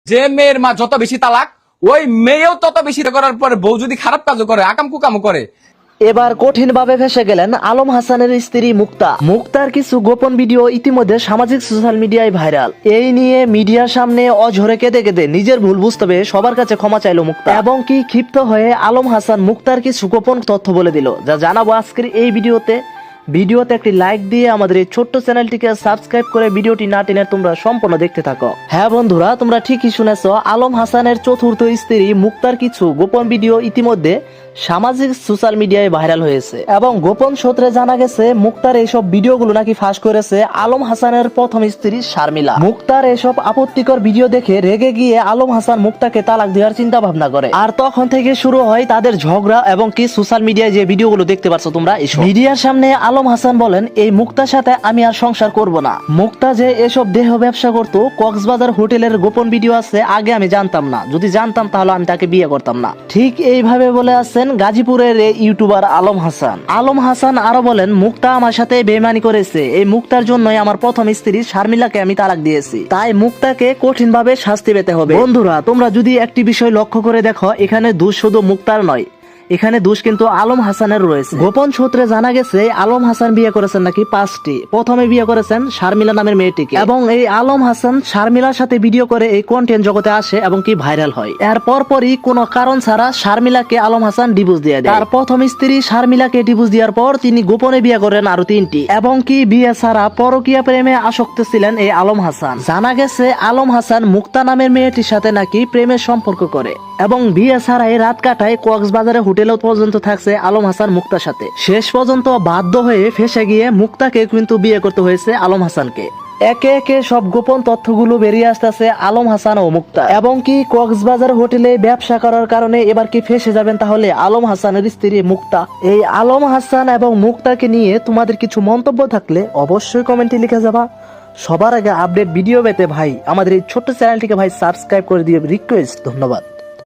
যে মেয়ের মা যত বেশি তালাক, ওই মেয়েও তত বেশি করার পরে বউ যদি খারাপ কাজও করে, আকাম কুকামও করে। এবার কঠিন ভাবে ফেসে গেলেন আলম হাসানের স্ত্রী মুক্তা। মুক্তার কিছু গোপন ভিডিও ইতিমধ্যে সামাজিক সোশ্যাল মিডিয়ায় ভাইরাল। এই নিয়ে মিডিয়ার সামনে অঝরে কেঁদে কেঁদে নিজের ভুল বুঝতে পেরে সবার কাছে ক্ষমা চাইলো মুক্তা, এবং কি ক্ষিপ্ত হয়ে আলম হাসান মুক্তার কিছু গোপন তথ্য বলে দিল, যা জানাবো আজকের এই ভিডিওতে একটি লাইক দিয়ে আমাদের এই ছোট্ট চ্যানেলটিকে সাবস্ক্রাইব করে ভিডিওটি না টেনে তোমরা সম্পূর্ণ দেখতে থাকো। হ্যাঁ বন্ধুরা, তোমরা ঠিকই শুনেছো, আলম হাসানের চতুর্থ স্ত্রী মুক্তার কিছু গোপন ভিডিও ইতিমধ্যে সামাজিক সোশ্যাল মিডিয়ায় ভাইরাল হয়েছে, এবং গোপন সূত্রে জানা গেছে মুক্তার এইসব ভিডিওগুলো নাকি ফাঁস করেছে আলম হাসানের প্রথম স্ত্রী শারমিলা। মুক্তার এসব আপত্তিকর ভিডিও দেখে রেগে গিয়ে আলম হাসান মুক্তাকে তালাক দেওয়ার চিন্তা ভাবনা করে, আর তখন থেকে শুরু হয় তাদের ঝগড়া। এবং কি সোশ্যাল মিডিয়ায় যে ভিডিওগুলো দেখতে পাচ্ছ তোমরা, মিডিয়ার সামনে আলম হাসান বলেন এই মুক্তার সাথে আমি আর সংসার করব না। মুক্তা যে এসব দেহ ব্যবসা করতো, কক্সবাজার হোটেলের গোপন ভিডিও আছে, আগে আমি জানতাম না, যদি জানতাম তাহলে আমি তাকে বিয়ে করতাম না। ঠিক এইভাবে বলে আছেন গাজীপুরের ইউটিউবার আলম হাসান। আলম হাসান আরো বলেন মুক্তা আমার সাথে বেইমানি করেছে, এই মুক্তার জন্যই আমার প্রথম স্ত্রী শারমিলাকে আমি তালাক দিয়েছি, তাই মুক্তাকে কঠিন ভাবে শাস্তি পেতে হবে। বন্ধুরা, তোমরা যদি একটি বিষয় লক্ষ্য করে দেখো, এখানে দোষ শুধু মুক্তার নয়, এখানে দোষ কিন্তু আলম হাসানের রয়েছে। গোপন সূত্রে জানা গেছে আলম হাসান বিয়ে করেছেন নাকি 5টি। প্রথমে বিয়ে করেছেন শারমিলা নামের মেয়েটিকে, এবং এই আলম হাসান শারমিলার সাথে ভিডিও করে এই কন্টেন্ট জগতে আসে এবং কি ভাইরাল হয়। এর পরপরই কোনো কারণ ছাড়া শারমিলাকে আলম হাসান ডিভোর্স দিয়ে দেয়। তার প্রথম স্ত্রী শারমিলাকে ডিভোর্স দেওয়ার পর তিনি গোপনে বিয়ে করেন আরো 3টি, এবং কি বিয়ে ছাড়া পরকীয়া প্রেমে আসক্ত ছিলেন এই আলম হাসান। জানা গেছে আলম হাসান মুক্তা নামের মেয়েটির সাথে নাকি প্রেমের সম্পর্ক করে, এবং বিয়ে ছাড়াই রাত কাটায় কক্সবাজারে হোটেলেও পর্যন্ত থাকছে আলম হাসান মুক্তার সাথে। শেষ পর্যন্ত বাধ্য হয়ে ফেসে গিয়ে মুক্তাকে কিন্তু বিয়ে করতে হয়েছে আলম হাসানকে। একে একে সব গোপন তথ্যগুলো বেরিয়ে আসতেছে আলম হাসান ও মুক্তা, এবং কি কক্সবাজার হোটেলে ব্যবসা করার কারণে এবার কি ফেসে যাবেন তাহলে আলম হাসানের স্ত্রী মুক্তা। এই আলম হাসান এবং মুক্তাকে নিয়ে তোমাদের কিছু মন্তব্য থাকলে অবশ্যই কমেন্টে লিখে যাবা। সবার আগে আপডেট ভিডিও পেতে ভাই আমাদের এই ছোট্ট চ্যানেলটিকে ভাই সাবস্ক্রাইব করে দিয়ে রিকোয়েস্ট। ধন্যবাদ।